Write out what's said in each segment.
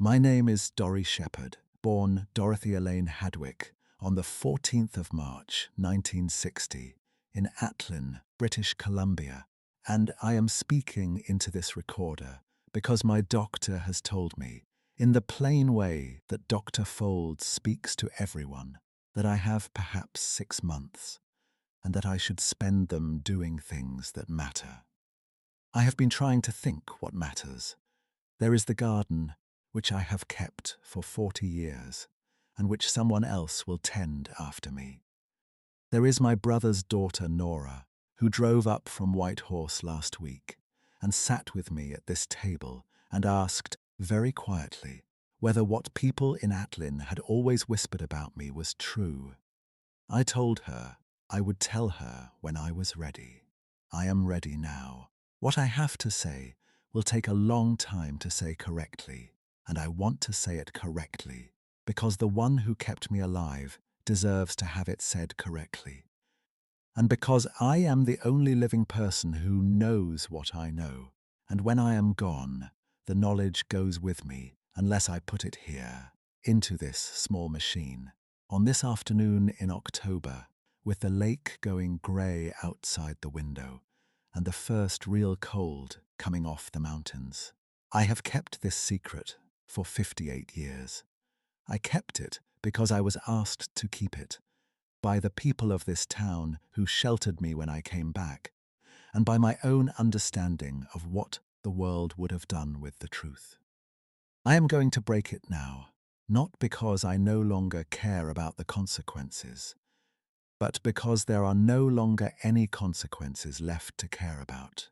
My name is Dorry Shepherd, born Dorothy Elaine Hadwick on the 14th of March, 1960, in Atlin, British Columbia, and I am speaking into this recorder because my doctor has told me, in the plain way that Dr. Folds speaks to everyone, that I have perhaps 6 months, and that I should spend them doing things that matter. I have been trying to think what matters. There is the garden, which I have kept for 40 years, and which someone else will tend after me. There is my brother's daughter Nora, who drove up from Whitehorse last week and sat with me at this table and asked, very quietly, whether what people in Atlin had always whispered about me was true. I told her I would tell her when I was ready. I am ready now. What I have to say will take a long time to say correctly, and I want to say it correctly, because the one who kept me alive deserves to have it said correctly. And because I am the only living person who knows what I know, and when I am gone, the knowledge goes with me unless I put it here, into this small machine. On this afternoon in October, with the lake going grey outside the window, and the first real cold coming off the mountains. I have kept this secret for 58 years. I kept it because I was asked to keep it, by the people of this town who sheltered me when I came back, and by my own understanding of what the world would have done with the truth. I am going to break it now, not because I no longer care about the consequences, but because there are no longer any consequences left to care about,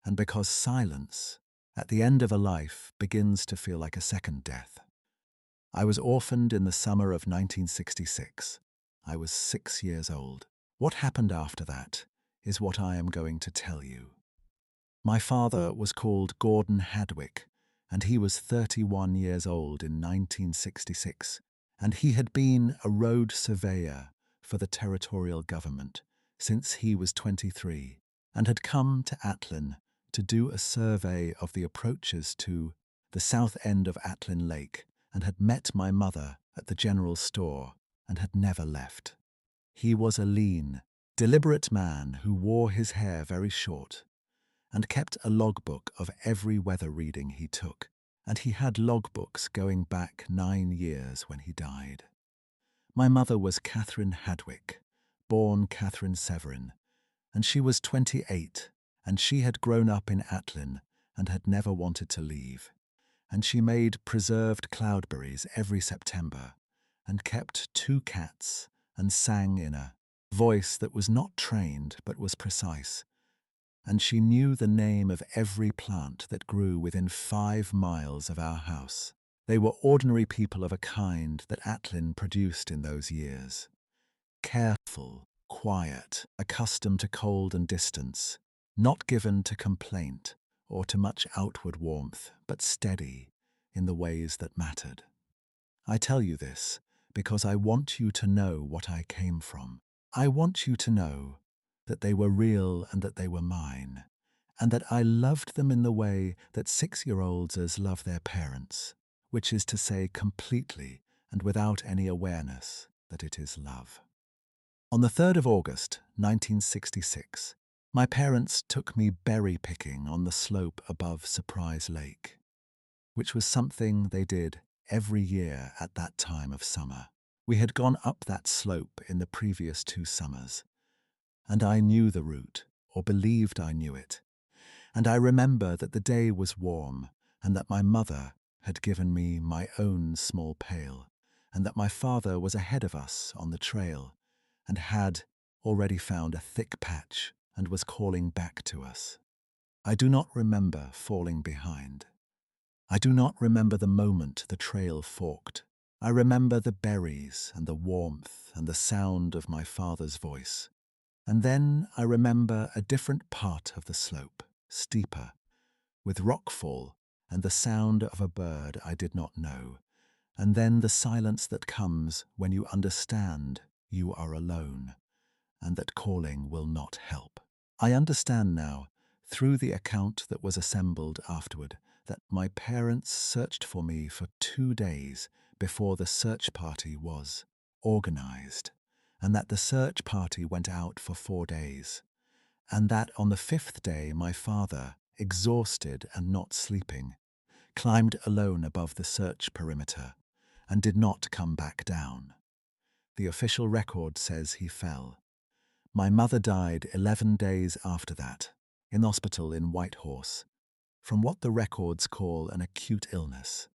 and because silence, at the end of a life, begins to feel like a second death. I was orphaned in the summer of 1966. I was 6 years old. What happened after that is what I am going to tell you. My father was called Gordon Hadwick, and he was 31 years old in 1966, and he had been a road surveyor for the territorial government since he was 23, and had come to Atlin to do a survey of the approaches to the south end of Atlin Lake, and had met my mother at the general store and had never left. He was a lean, deliberate man who wore his hair very short and kept a logbook of every weather reading he took, and he had logbooks going back 9 years when he died. My mother was Catherine Hadwick, born Catherine Severin, and she was 28, and she had grown up in Atlin and had never wanted to leave. And she made preserved cloudberries every September, and kept 2 cats, and sang in a voice that was not trained but was precise. And she knew the name of every plant that grew within 5 miles of our house. They were ordinary people of a kind that Atlin produced in those years. Careful, quiet, accustomed to cold and distance, not given to complaint or to much outward warmth, but steady in the ways that mattered. I tell you this because I want you to know what I came from. I want you to know that they were real and that they were mine, and that I loved them in the way that 6-year-olds love their parents, which is to say completely and without any awareness that it is love. On the 3rd of August, 1966, my parents took me berry picking on the slope above Surprise Lake, which was something they did every year at that time of summer. We had gone up that slope in the previous 2 summers, and I knew the route, or believed I knew it. And I remember that the day was warm, and that my mother had given me my own small pail, and that my father was ahead of us on the trail, and had already found a thick patch and was calling back to us. I do not remember falling behind. I do not remember the moment the trail forked. I remember the berries and the warmth and the sound of my father's voice. And then I remember a different part of the slope, steeper, with rockfall and the sound of a bird I did not know, and then the silence that comes when you understand you are alone, and that calling will not help. I understand now, through the account that was assembled afterward, that my parents searched for me for 2 days before the search party was organized, and that the search party went out for 4 days, and that on the fifth day my father, exhausted and not sleeping, climbed alone above the search perimeter and did not come back down. The official record says he fell. My mother died 11 days after that, in hospital in Whitehorse, from what the records call an acute illness,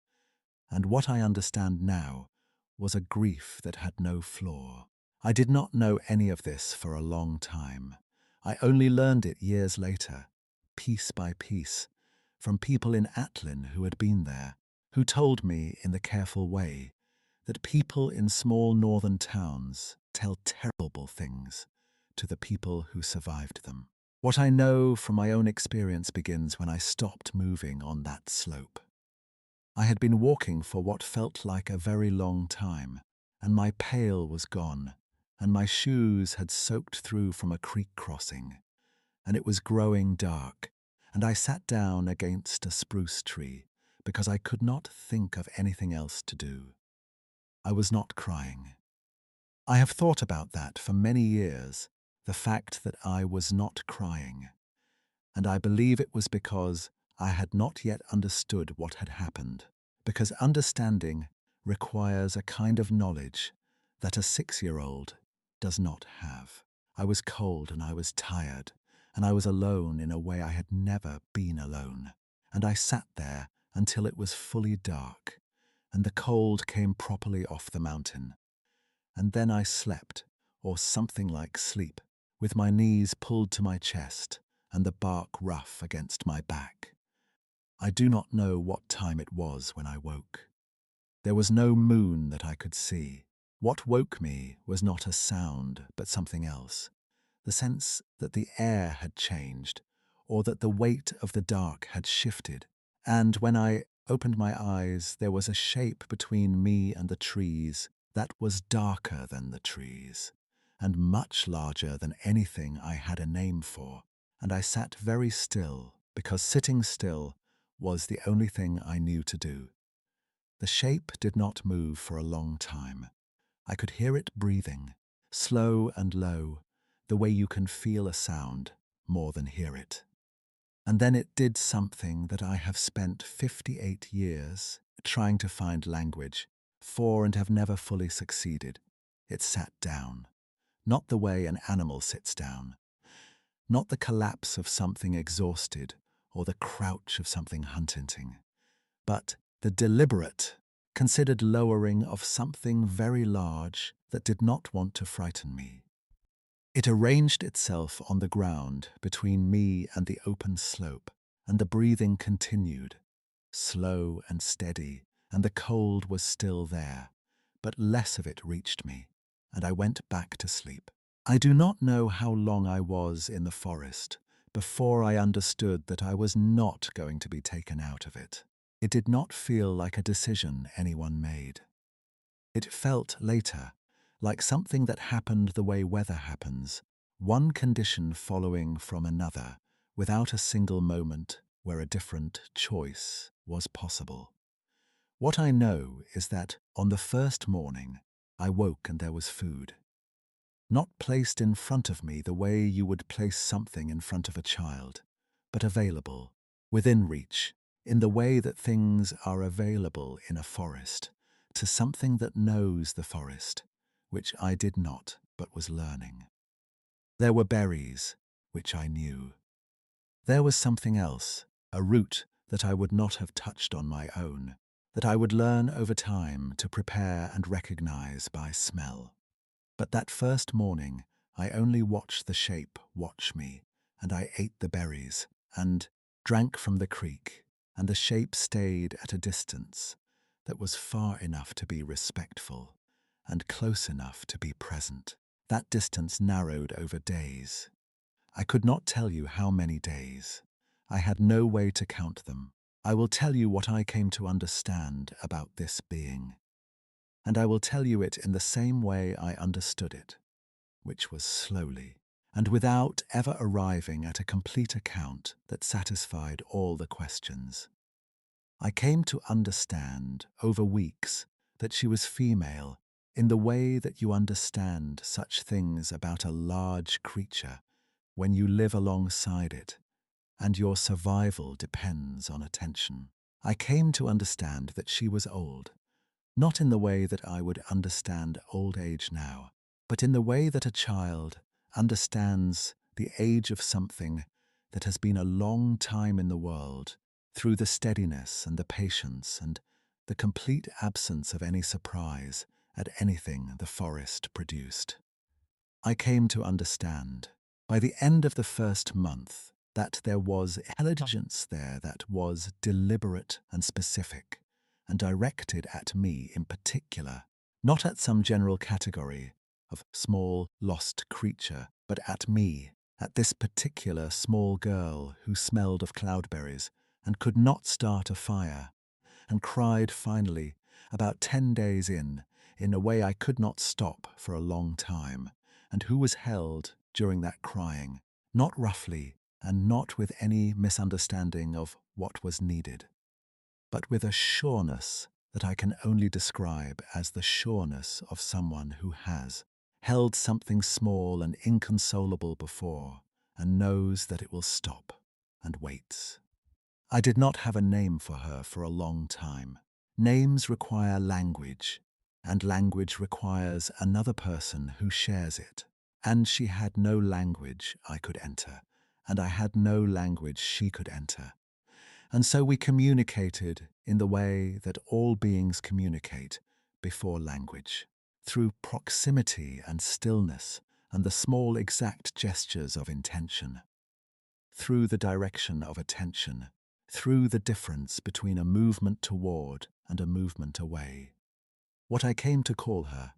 and what I understand now was a grief that had no flaw. I did not know any of this for a long time. I only learned it years later, piece by piece, from people in Atlin who had been there, who told me in the careful way that people in small northern towns tell terrible things to the people who survived them. What I know from my own experience begins when I stopped moving on that slope. I had been walking for what felt like a very long time, and my pail was gone, and my shoes had soaked through from a creek crossing, and it was growing dark, and I sat down against a spruce tree because I could not think of anything else to do. I was not crying. I have thought about that for many years, the fact that I was not crying, and I believe it was because I had not yet understood what had happened, because understanding requires a kind of knowledge that a 6-year-old does not have. I was cold and I was tired, and I was alone in a way I had never been alone, and I sat there until it was fully dark, and the cold came properly off the mountain. And then I slept, or something like sleep, with my knees pulled to my chest and the bark rough against my back. I do not know what time it was when I woke. There was no moon that I could see. What woke me was not a sound, but something else. The sense that the air had changed, or that the weight of the dark had shifted. And when I opened my eyes, there was a shape between me and the trees that was darker than the trees, and much larger than anything I had a name for. And I sat very still, because sitting still was the only thing I knew to do. The shape did not move for a long time. I could hear it breathing, slow and low, the way you can feel a sound more than hear it. And then it did something that I have spent 58 years trying to find language for and have never fully succeeded. It sat down, not the way an animal sits down, not the collapse of something exhausted or the crouch of something hunting, but the deliberate, considered lowering of something very large that did not want to frighten me. It arranged itself on the ground between me and the open slope, and the breathing continued, slow and steady, and the cold was still there, but less of it reached me, and I went back to sleep. I do not know how long I was in the forest before I understood that I was not going to be taken out of it. It did not feel like a decision anyone made. It felt later like something that happened the way weather happens, one condition following from another, without a single moment where a different choice was possible. What I know is that on the first morning, I woke and there was food. Not placed in front of me the way you would place something in front of a child, but available, within reach, in the way that things are available in a forest, to something that knows the forest, which I did not, but was learning. There were berries, which I knew. There was something else, a root that I would not have touched on my own, that I would learn over time to prepare and recognize by smell. But that first morning, I only watched the shape watch me, and I ate the berries, and drank from the creek, and the shape stayed at a distance that was far enough to be respectful, and close enough to be present. That distance narrowed over days. I could not tell you how many days. I had no way to count them. I will tell you what I came to understand about this being. And I will tell you it in the same way I understood it, which was slowly, and without ever arriving at a complete account that satisfied all the questions. I came to understand over weeks that she was female in the way that you understand such things about a large creature when you live alongside it and your survival depends on attention. I came to understand that she was old, not in the way that I would understand old age now, but in the way that a child understands the age of something that has been a long time in the world through the steadiness and the patience and the complete absence of any surprise at anything the forest produced. I came to understand, by the end of the first month, that there was intelligence there that was deliberate and specific, and directed at me in particular, not at some general category of small, lost creature, but at me, at this particular small girl who smelled of cloudberries and could not start a fire, and cried finally, about 10 days in a way I could not stop for a long time, and who was held during that crying, not roughly and not with any misunderstanding of what was needed, but with a sureness that I can only describe as the sureness of someone who has held something small and inconsolable before and knows that it will stop and waits. I did not have a name for her for a long time. Names require language, and language requires another person who shares it. And she had no language I could enter, and I had no language she could enter. And so we communicated in the way that all beings communicate before language, through proximity and stillness and the small exact gestures of intention, through the direction of attention, through the difference between a movement toward and a movement away. What I came to call her,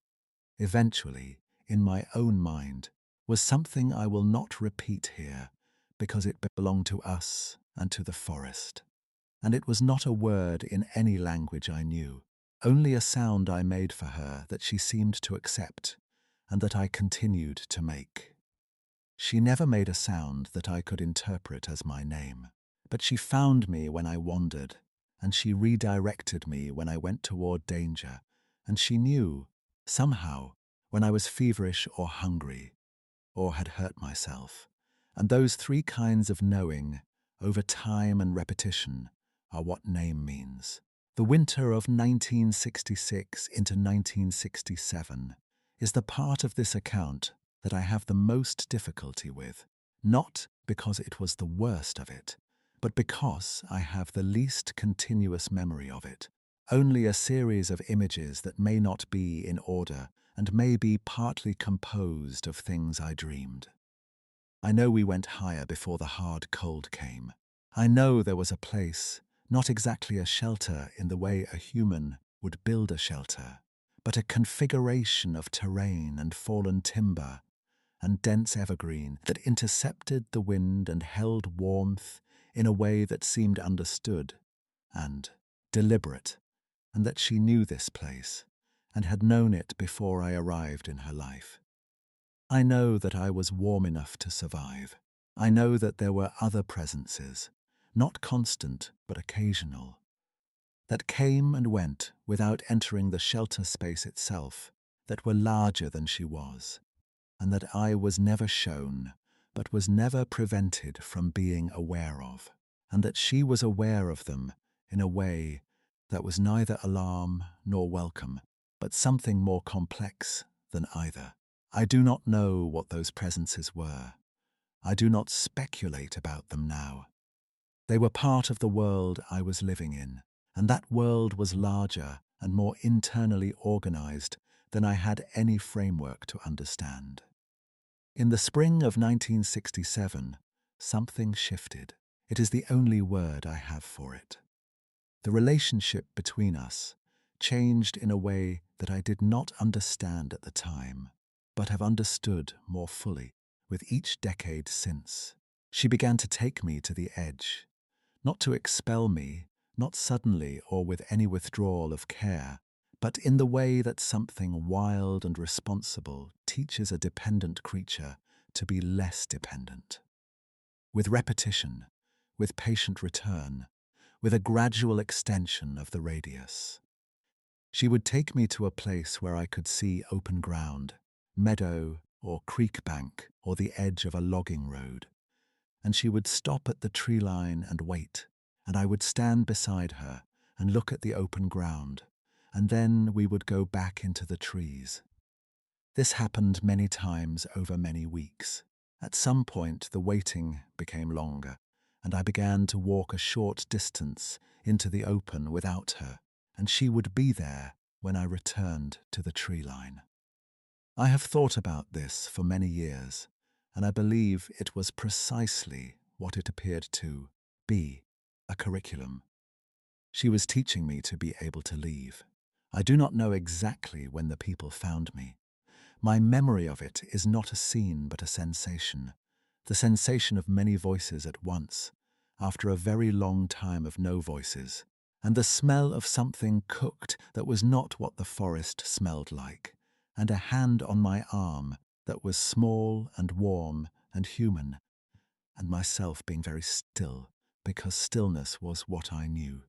eventually, in my own mind, was something I will not repeat here, because it belonged to us and to the forest. And it was not a word in any language I knew, only a sound I made for her that she seemed to accept, and that I continued to make. She never made a sound that I could interpret as my name, but she found me when I wandered, and she redirected me when I went toward danger, and she knew, somehow, when I was feverish or hungry, or had hurt myself. And those three kinds of knowing, over time and repetition, are what name means. The winter of 1966 into 1967 is the part of this account that I have the most difficulty with, not because it was the worst of it, but because I have the least continuous memory of it, only a series of images that may not be in order and may be partly composed of things I dreamed. I know we went higher before the hard cold came. I know there was a place, not exactly a shelter in the way a human would build a shelter, but a configuration of terrain and fallen timber and dense evergreen that intercepted the wind and held warmth in a way that seemed understood and deliberate, and that she knew this place and had known it before I arrived in her life. I know that I was warm enough to survive. I know that there were other presences, not constant but occasional, that came and went without entering the shelter space itself, that were larger than she was, and that I was never shown, but was never prevented from being aware of, and that she was aware of them in a way that was neither alarm nor welcome, but something more complex than either. I do not know what those presences were. I do not speculate about them now. They were part of the world I was living in, and that world was larger and more internally organized than I had any framework to understand. In the spring of 1967, something shifted. It is the only word I have for it. The relationship between us changed in a way that I did not understand at the time, but have understood more fully with each decade since. She began to take me to the edge, not to expel me, not suddenly or with any withdrawal of care, but in the way that something wild and responsible teaches a dependent creature to be less dependent. With repetition, with patient return, with a gradual extension of the radius. She would take me to a place where I could see open ground, meadow or creek bank or the edge of a logging road, and she would stop at the tree line and wait, and I would stand beside her and look at the open ground, and then we would go back into the trees. This happened many times over many weeks. At some point, the waiting became longer, and I began to walk a short distance into the open without her, and she would be there when I returned to the tree line. I have thought about this for many years, and I believe it was precisely what it appeared to be, a curriculum. She was teaching me to be able to leave. I do not know exactly when the people found me. My memory of it is not a scene but a sensation, the sensation of many voices at once, after a very long time of no voices, and the smell of something cooked that was not what the forest smelled like, and a hand on my arm that was small and warm and human, and myself being very still, because stillness was what I knew.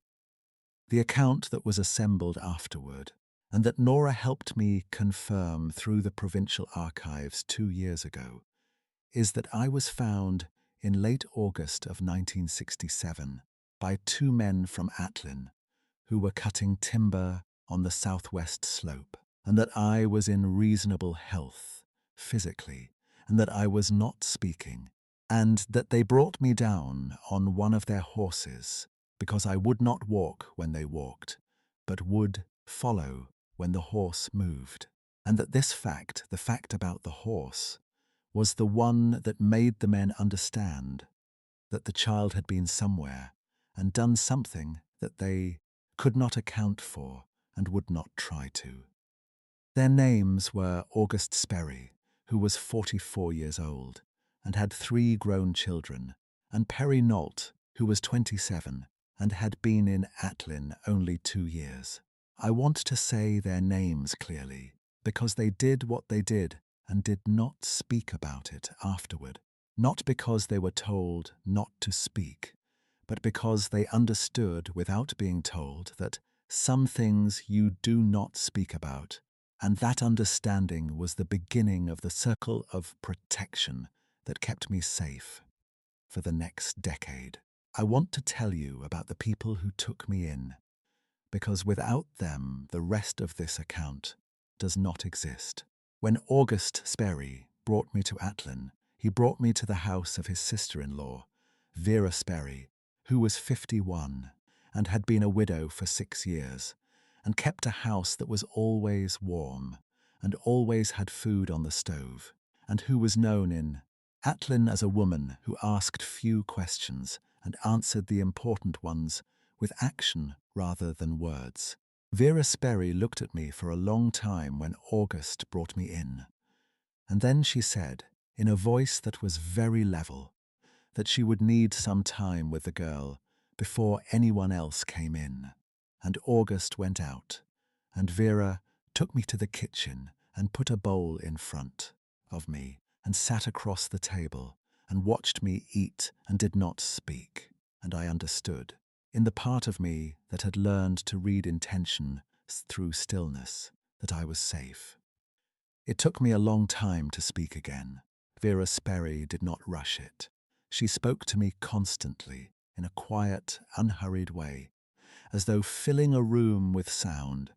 The account that was assembled afterward, and that Nora helped me confirm through the provincial archives 2 years ago, is that I was found in late August of 1967 by 2 men from Atlin who were cutting timber on the southwest slope, and that I was in reasonable health physically, and that I was not speaking, and that they brought me down on one of their horses because I would not walk when they walked, but would follow when the horse moved, and that this fact, the fact about the horse, was the one that made the men understand that the child had been somewhere and done something that they could not account for and would not try to. Their names were August Sperry, who was 44 years old and had 3 grown children, and Perry Nault, who was 27 and had been in Atlin only 2 years. I want to say their names clearly because they did what they did and did not speak about it afterward, not because they were told not to speak, but because they understood without being told that some things you do not speak about, and that understanding was the beginning of the circle of protection that kept me safe for the next decade. I want to tell you about the people who took me in, because without them the rest of this account does not exist. When August Sperry brought me to Atlin, he brought me to the house of his sister-in-law, Vera Sperry, who was 51 and had been a widow for 6 years, and kept a house that was always warm and always had food on the stove, and who was known in Atlin as a woman who asked few questions and answered the important ones with action rather than words. Vera Sperry looked at me for a long time when August brought me in, and then she said, in a voice that was very level, that she would need some time with the girl before anyone else came in. And August went out, and Vera took me to the kitchen and put a bowl in front of me and sat across the table and watched me eat and did not speak. And I understood, in the part of me that had learned to read intention through stillness, that I was safe. It took me a long time to speak again. Vera Sperry did not rush it. She spoke to me constantly, in a quiet, unhurried way, as though filling a room with sound,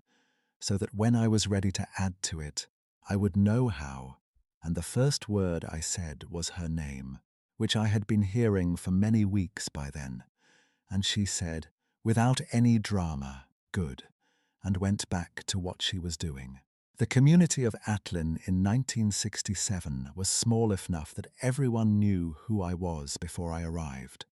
so that when I was ready to add to it, I would know how, and the first word I said was her name, which I had been hearing for many weeks by then, and she said, without any drama, good, and went back to what she was doing. The community of Atlin in 1967 was small enough that everyone knew who I was before I arrived,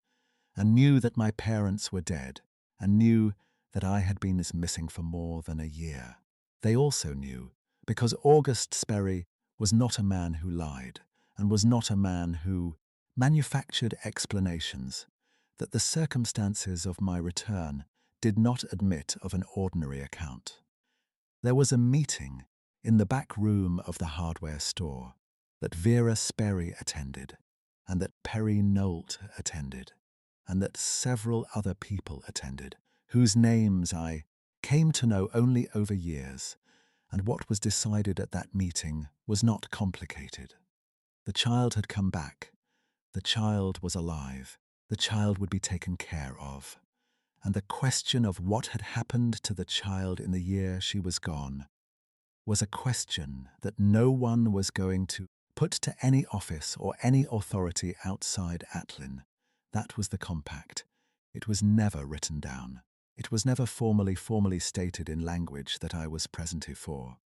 and knew that my parents were dead, and knew that I had been missing for more than a year. They also knew, because August Sperry was not a man who lied, and was not a man who manufactured explanations, that the circumstances of my return did not admit of an ordinary account. There was a meeting in the back room of the hardware store that Vera Sperry attended and that Perry Nault attended, and that several other people attended, whose names I came to know only over years, and what was decided at that meeting was not complicated. The child had come back. The child was alive. The child would be taken care of. And the question of what had happened to the child in the year she was gone was a question that no one was going to put to any office or any authority outside Atlin. That was the compact. It was never written down. It was never formally stated in language that I was present for.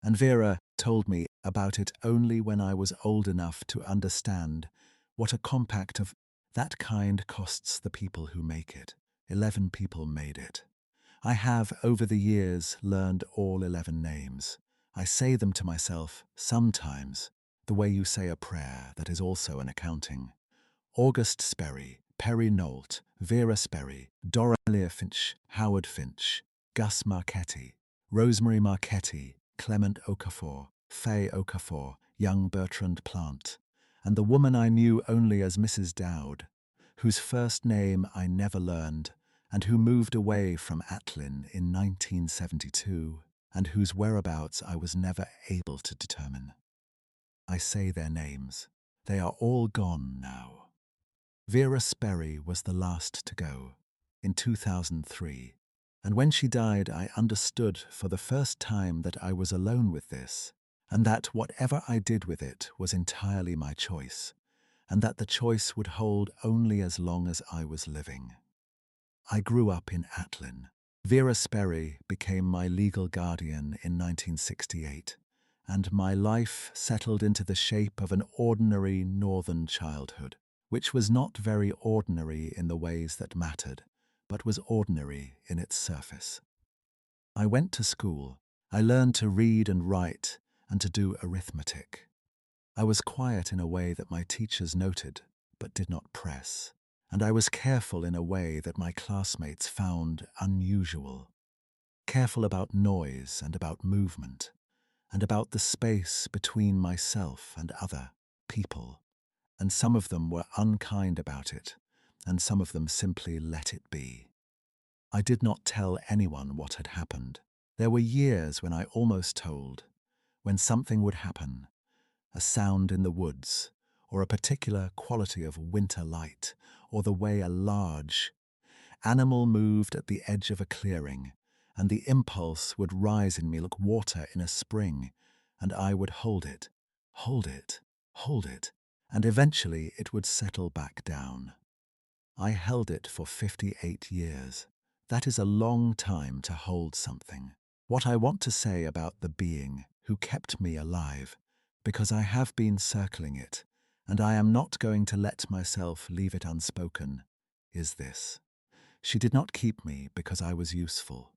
And Vera told me about it only when I was old enough to understand what a compact of that kind costs the people who make it. 11 people made it. I have, over the years, learned all 11 names. I say them to myself sometimes, the way you say a prayer that is also an accounting. August Sperry, Perry Nolt, Vera Sperry, Dorothea Finch, Howard Finch, Gus Marchetti, Rosemary Marchetti, Clement Okafor, Faye Okafor, young Bertrand Plant, and the woman I knew only as Mrs. Dowd, whose first name I never learned, and who moved away from Atlin in 1972, and whose whereabouts I was never able to determine. I say their names. They are all gone now. Vera Sperry was the last to go, in 2003, and when she died I understood for the first time that I was alone with this, and that whatever I did with it was entirely my choice, and that the choice would hold only as long as I was living. I grew up in Atlin. Vera Sperry became my legal guardian in 1968, and my life settled into the shape of an ordinary northern childhood, which was not very ordinary in the ways that mattered, but was ordinary in its surface. I went to school. I learned to read and write and to do arithmetic. I was quiet in a way that my teachers noted, but did not press, and I was careful in a way that my classmates found unusual. Careful about noise and about movement, and about the space between myself and other people. And some of them were unkind about it, and some of them simply let it be. I did not tell anyone what had happened. There were years when I almost told, when something would happen, a sound in the woods, or a particular quality of winter light, or the way a large animal moved at the edge of a clearing, and the impulse would rise in me like water in a spring, and I would hold it, hold it, hold it, and eventually it would settle back down. I held it for 58 years. That is a long time to hold something. What I want to say about the being who kept me alive, because I have been circling it, and I am not going to let myself leave it unspoken, is this. She did not keep me because I was useful.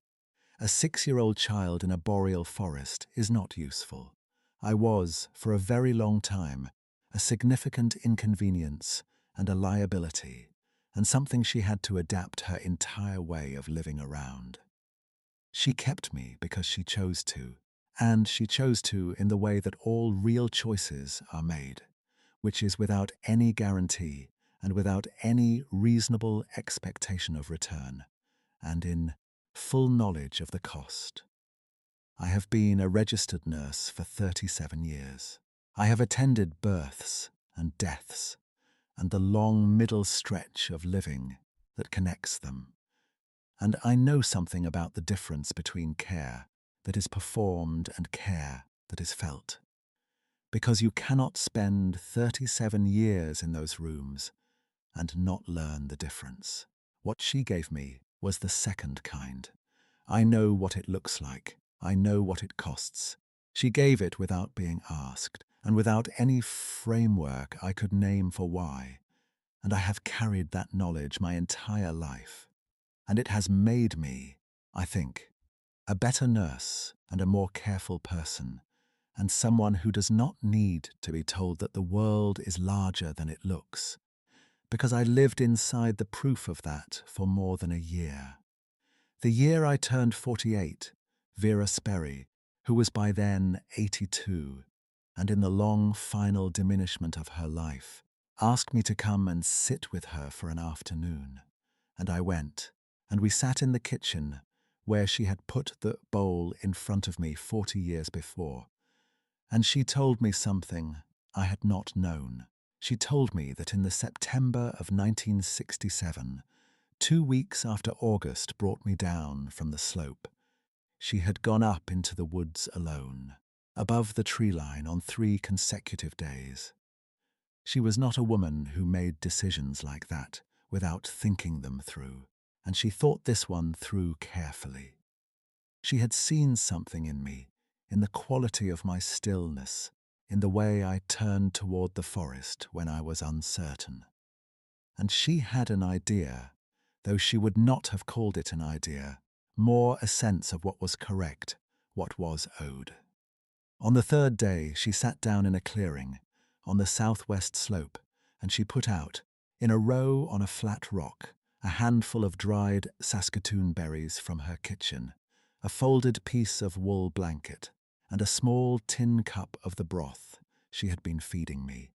A 6-year-old child in a boreal forest is not useful. I was, for a very long time, a significant inconvenience and a liability, and something she had to adapt her entire way of living around. She kept me because she chose to, and she chose to in the way that all real choices are made, which is without any guarantee and without any reasonable expectation of return, and in full knowledge of the cost. I have been a registered nurse for 37 years. I have attended births and deaths and the long middle stretch of living that connects them. And I know something about the difference between care that is performed and care that is felt. Because you cannot spend 37 years in those rooms and not learn the difference. What she gave me was the second kind. I know what it looks like. I know what it costs. She gave it without being asked, and without any framework I could name for why. And I have carried that knowledge my entire life. And it has made me, I think, a better nurse and a more careful person, and someone who does not need to be told that the world is larger than it looks, because I lived inside the proof of that for more than a year. The year I turned 48, Vera Sperry, who was by then 82, and in the long final diminishment of her life, asked me to come and sit with her for an afternoon. And I went, and we sat in the kitchen where she had put the bowl in front of me 40 years before. And she told me something I had not known. She told me that in the September of 1967, 2 weeks after August brought me down from the slope, she had gone up into the woods alone, above the tree line on 3 consecutive days. She was not a woman who made decisions like that without thinking them through, and she thought this one through carefully. She had seen something in me, in the quality of my stillness, in the way I turned toward the forest when I was uncertain. And she had an idea, though she would not have called it an idea, more a sense of what was correct, what was owed. On the 3rd day, she sat down in a clearing on the southwest slope, and she put out, in a row on a flat rock, a handful of dried Saskatoon berries from her kitchen, a folded piece of wool blanket, and a small tin cup of the broth she had been feeding me.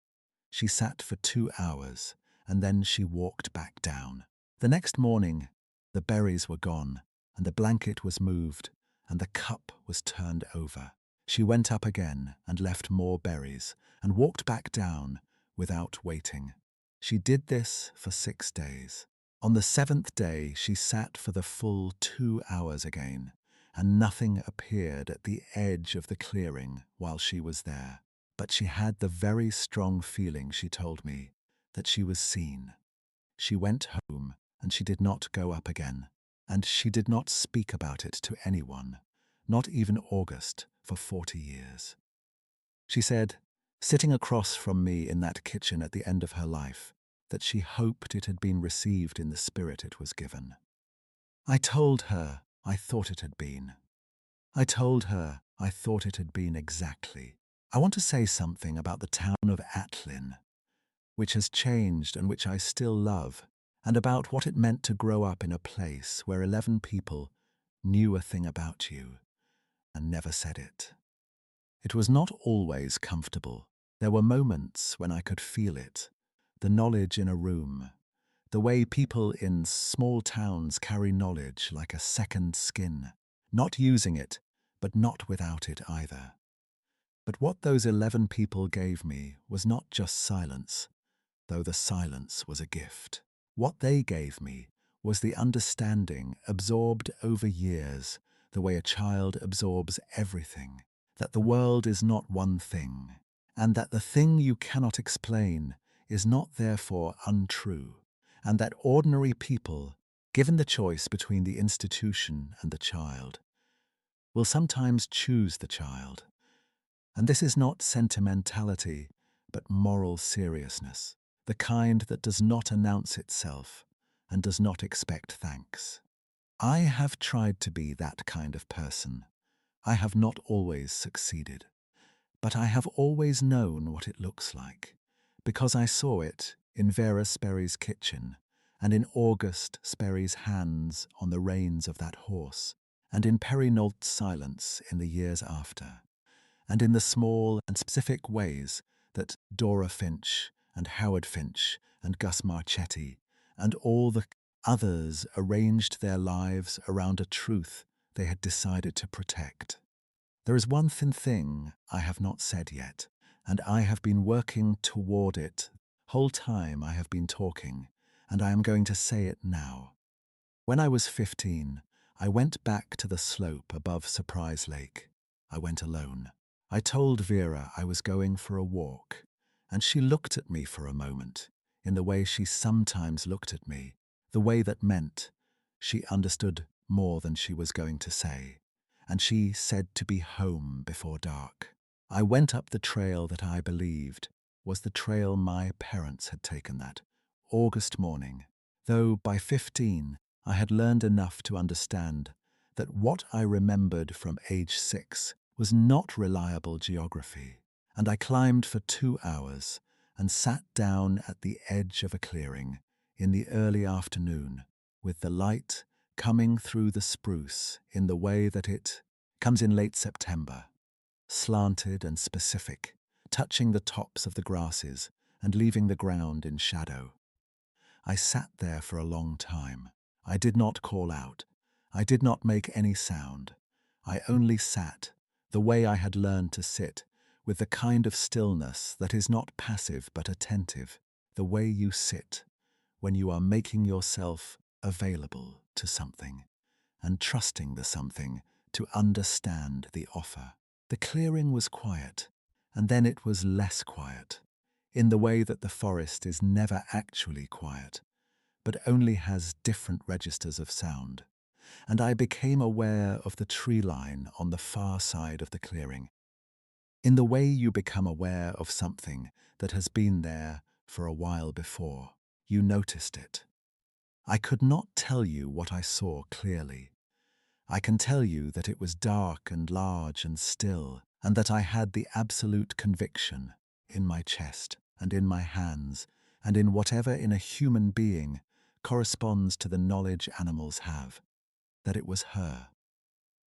She sat for 2 hours, and then she walked back down. The next morning, the berries were gone, and the blanket was moved, and the cup was turned over. She went up again and left more berries, and walked back down without waiting. She did this for 6 days. On the 7th day, she sat for the full 2 hours again, and nothing appeared at the edge of the clearing while she was there. But she had the very strong feeling, she told me, that she was seen. She went home, and she did not go up again, and she did not speak about it to anyone, not even August, for 40 years. She said, sitting across from me in that kitchen at the end of her life, that she hoped it had been received in the spirit it was given. I told her I thought it had been. I told her I thought it had been exactly. I want to say something about the town of Atlin, which has changed and which I still love, and about what it meant to grow up in a place where 11 people knew a thing about you and never said it. It was not always comfortable. There were moments when I could feel it, the knowledge in a room, the way people in small towns carry knowledge like a second skin, not using it, but not without it either. But what those 11 people gave me was not just silence, though the silence was a gift. What they gave me was the understanding, absorbed over years, the way a child absorbs everything, that the world is not one thing, and that the thing you cannot explain is not therefore untrue, and that ordinary people, given the choice between the institution and the child, will sometimes choose the child. And this is not sentimentality, but moral seriousness, the kind that does not announce itself and does not expect thanks. I have tried to be that kind of person. I have not always succeeded, but I have always known what it looks like, because I saw it in Vera Sperry's kitchen and in August Sperry's hands on the reins of that horse, and in Perry Nault's silence in the years after, and in the small and specific ways that Dora Finch and Howard Finch and Gus Marchetti and all the others arranged their lives around a truth they had decided to protect. There is one thin thing I have not said yet, and I have been working toward it the whole time I have been talking, and I am going to say it now. When I was 15, I went back to the slope above Surprise Lake. I went alone. I told Vera I was going for a walk, and she looked at me for a moment, in the way she sometimes looked at me, the way that meant she understood more than she was going to say, and she said to be home before dark. I went up the trail that I believed was the trail my parents had taken that August morning, though by 15 I had learned enough to understand that what I remembered from age 6 was not reliable geography, and I climbed for 2 hours and sat down at the edge of a clearing in the early afternoon with the light coming through the spruce in the way that it comes in late September, slanted and specific, touching the tops of the grasses and leaving the ground in shadow. I sat there for a long time. I did not call out. I did not make any sound. I only sat, the way I had learned to sit, with the kind of stillness that is not passive but attentive, the way you sit when you are making yourself available to something and trusting the something to understand the offer. The clearing was quiet, and then it was less quiet, in the way that the forest is never actually quiet, but only has different registers of sound. And I became aware of the tree line on the far side of the clearing, in the way you become aware of something that has been there for a while before. You noticed it. I could not tell you what I saw clearly. I can tell you that it was dark and large and still, and that I had the absolute conviction in my chest and in my hands and in whatever in a human being corresponds to the knowledge animals have, that it was her,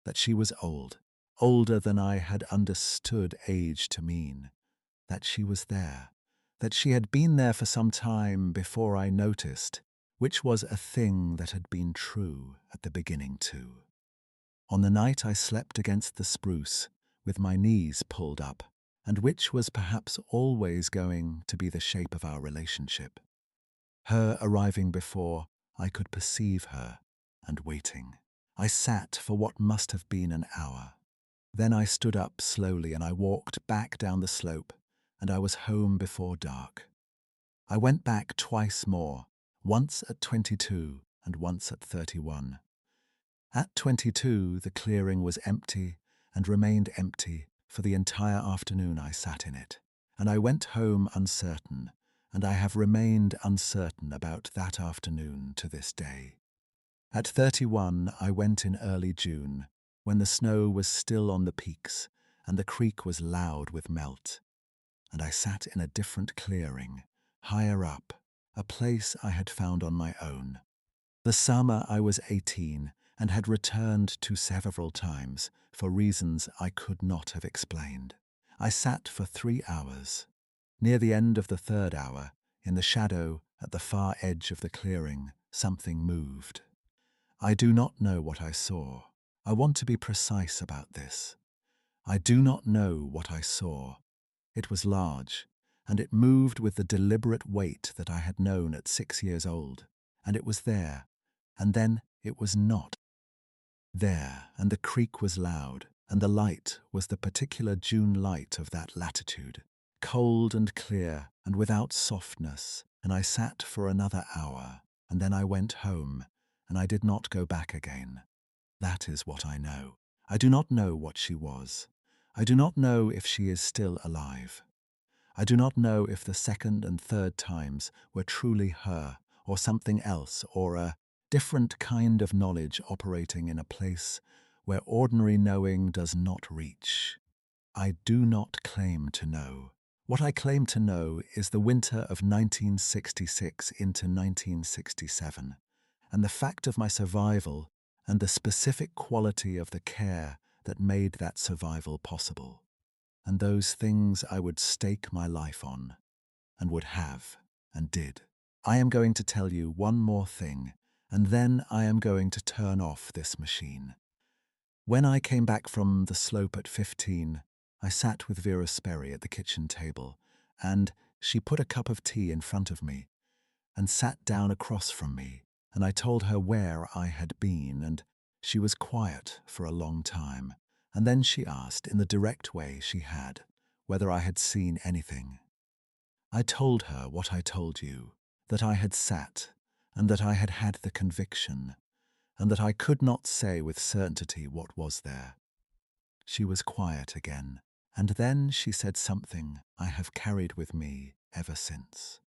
that she was old, older than I had understood age to mean, that she was there, that she had been there for some time before I noticed, which was a thing that had been true at the beginning too. On the night I slept against the spruce, with my knees pulled up, and which was perhaps always going to be the shape of our relationship. Her arriving before I could perceive her, and waiting. I sat for what must have been an hour. Then I stood up slowly and I walked back down the slope, and I was home before dark. I went back twice more, once at 22 and once at 31. At 22, the clearing was empty and remained empty for the entire afternoon I sat in it. And I went home uncertain, and I have remained uncertain about that afternoon to this day. At 31, I went in early June, when the snow was still on the peaks and the creek was loud with melt. And I sat in a different clearing, higher up, a place I had found on my own. The summer I was 18 and had returned to several times for reasons I could not have explained. I sat for 3 hours. Near the end of the third hour, in the shadow at the far edge of the clearing, something moved. I do not know what I saw. I want to be precise about this. I do not know what I saw. It was large, and it moved with the deliberate weight that I had known at 6 years old, and it was there, and then it was not there, and the creek was loud, and the light was the particular June light of that latitude, cold and clear and without softness, and I sat for another hour, and then I went home, and I did not go back again. That is what I know. I do not know what she was. I do not know if she is still alive. I do not know if the second and third times were truly her, or something else, or a different kind of knowledge operating in a place where ordinary knowing does not reach. I do not claim to know. What I claim to know is the winter of 1966 into 1967, and the fact of my survival and the specific quality of the care that made that survival possible, and those things I would stake my life on, and would have, and did. I am going to tell you one more thing, and then I am going to turn off this machine. When I came back from the slope at 15, I sat with Vera Sperry at the kitchen table, and she put a cup of tea in front of me and sat down across from me, and I told her where I had been, and she was quiet for a long time, and then she asked, in the direct way she had, whether I had seen anything. I told her what I told you, that I had sat, and that I had had the conviction, and that I could not say with certainty what was there. She was quiet again, and then she said something I have carried with me ever since.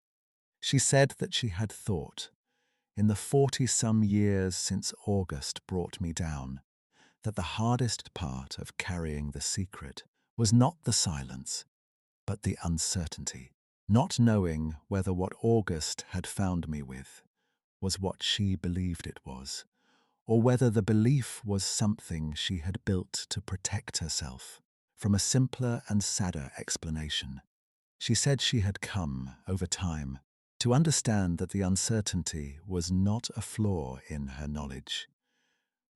She said that she had thought, in the 40-some years since August brought me down, that the hardest part of carrying the secret was not the silence, but the uncertainty, not knowing whether what August had found me with was what she believed it was, or whether the belief was something she had built to protect herself from a simpler and sadder explanation. She said she had come, over time, to understand that the uncertainty was not a flaw in her knowledge,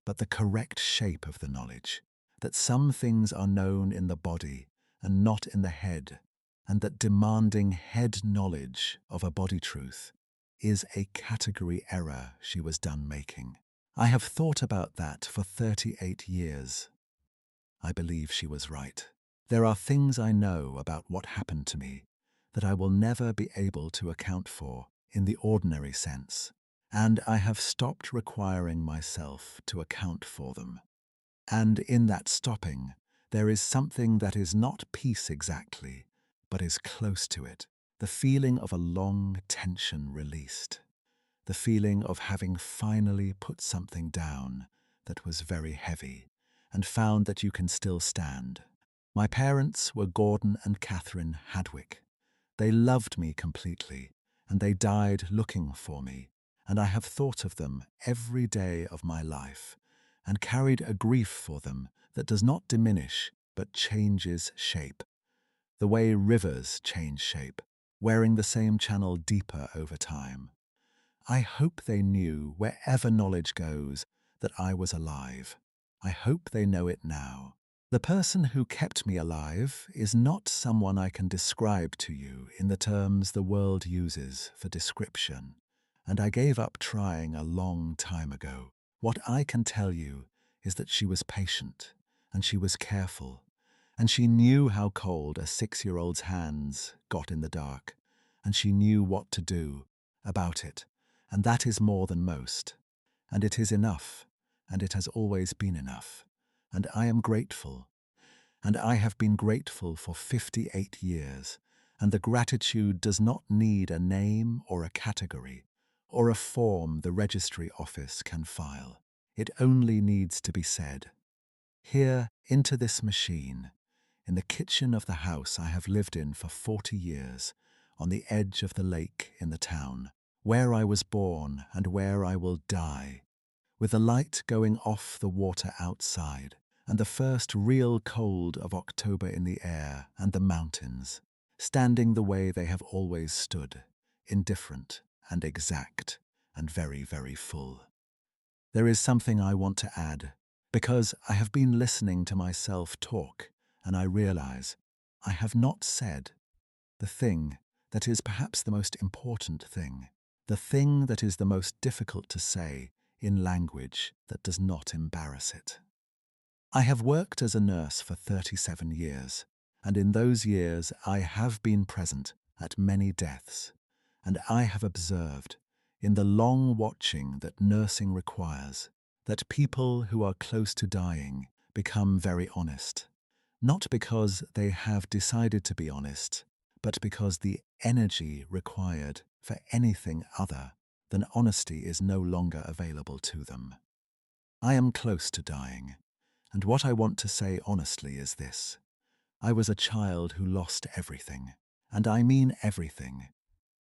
but the correct shape of the knowledge, that some things are known in the body and not in the head, and that demanding head knowledge of a body truth is a category error she was done making. I have thought about that for 38 years. I believe she was right. There are things I know about what happened to me that I will never be able to account for in the ordinary sense, and I have stopped requiring myself to account for them. And in that stopping, there is something that is not peace exactly, but is close to it, the feeling of a long tension released, the feeling of having finally put something down that was very heavy and found that you can still stand. My parents were Gordon and Catherine Hadwick. They loved me completely, and they died looking for me, and I have thought of them every day of my life, and carried a grief for them that does not diminish but changes shape, the way rivers change shape, wearing the same channel deeper over time. I hope they knew, wherever knowledge goes, that I was alive. I hope they know it now. The person who kept me alive is not someone I can describe to you in the terms the world uses for description, and I gave up trying a long time ago. What I can tell you is that she was patient, and she was careful, and she knew how cold a 6-year-old's hands got in the dark, and she knew what to do about it. And that is more than most. And it is enough, and it has always been enough. And I am grateful. And I have been grateful for 58 years. And the gratitude does not need a name or a category, or a form the registry office can file. It only needs to be said. Here, into this machine, in the kitchen of the house I have lived in for 40 years, on the edge of the lake in the town, where I was born and where I will die, with the light going off the water outside, and the first real cold of October in the air and the mountains, standing the way they have always stood, indifferent and exact and very, very full. There is something I want to add, because I have been listening to myself talk, and I realize I have not said the thing that is perhaps the most important thing, the thing that is the most difficult to say in language that does not embarrass it. I have worked as a nurse for 37 years, and in those years I have been present at many deaths, and I have observed, in the long watching that nursing requires, that people who are close to dying become very honest, not because they have decided to be honest, but because the energy required for anything other than honesty is no longer available to them. I am close to dying, and what I want to say honestly is this. I was a child who lost everything, and I mean everything.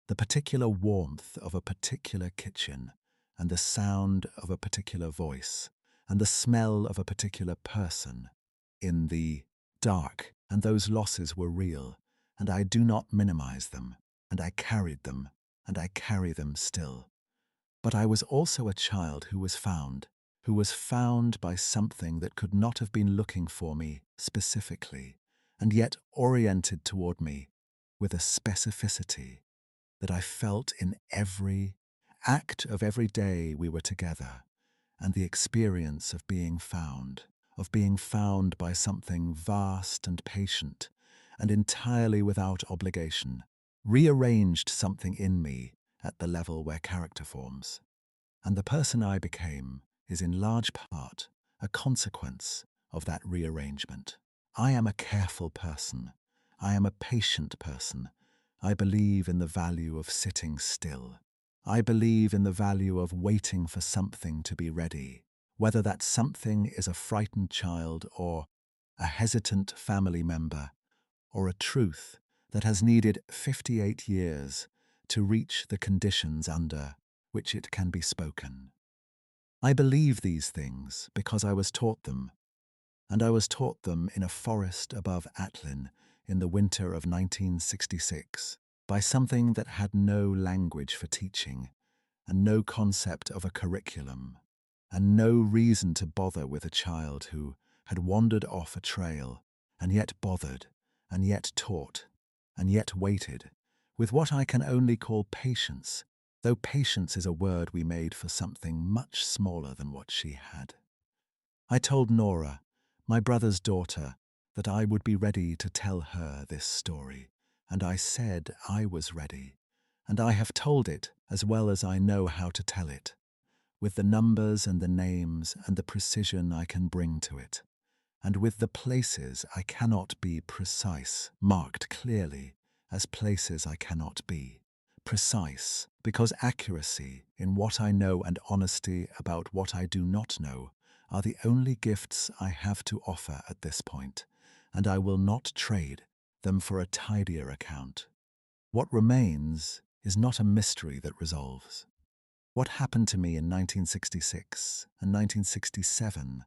The particular warmth of a particular kitchen, and the sound of a particular voice, and the smell of a particular person, in the dark, and those losses were real, and I do not minimize them, and I carried them, and I carry them still. But I was also a child who was found by something that could not have been looking for me specifically, and yet oriented toward me with a specificity that I felt in every act of every day we were together, and the experience of being found by something vast and patient and entirely without obligation, rearranged something in me at the level where character forms. And the person I became is in large part a consequence of that rearrangement. I am a careful person. I am a patient person. I believe in the value of sitting still. I believe in the value of waiting for something to be ready, whether that something is a frightened child or a hesitant family member or a truth that has needed 58 years to reach the conditions under which it can be spoken. I believe these things because I was taught them, and I was taught them in a forest above Atlin in the winter of 1966 by something that had no language for teaching and no concept of a curriculum and no reason to bother with a child who had wandered off a trail and yet bothered and yet taught and yet waited with what I can only call patience, though patience is a word we made for something much smaller than what she had. I told Nora, my brother's daughter, that I would be ready to tell her this story, and I said I was ready, and I have told it as well as I know how to tell it, with the numbers and the names and the precision I can bring to it, and with the places I cannot be precise, marked clearly as places I cannot be. Precise, because accuracy in what I know and honesty about what I do not know are the only gifts I have to offer at this point, and I will not trade them for a tidier account. What remains is not a mystery that resolves. What happened to me in 1966 and 1967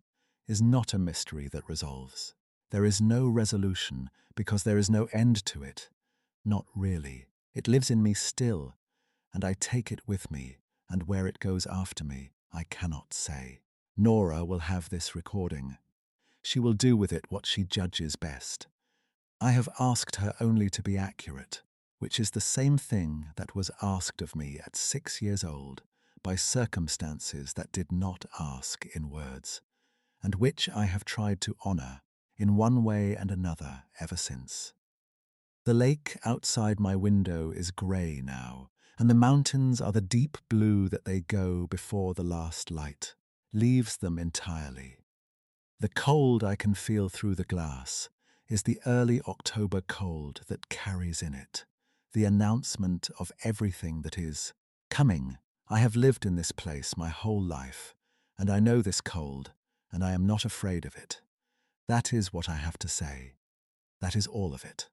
is not a mystery that resolves. There is no resolution because there is no end to it. Not really. It lives in me still, and I take it with me, and where it goes after me, I cannot say. Nora will have this recording. She will do with it what she judges best. I have asked her only to be accurate, which is the same thing that was asked of me at 6 years old by circumstances that did not ask in words, and which I have tried to honor in one way and another ever since. The lake outside my window is grey now, and the mountains are the deep blue that they go before the last light leaves them entirely. The cold I can feel through the glass is the early October cold that carries in it the announcement of everything that is coming. I have lived in this place my whole life, and I know this cold, and I am not afraid of it. That is what I have to say. That is all of it.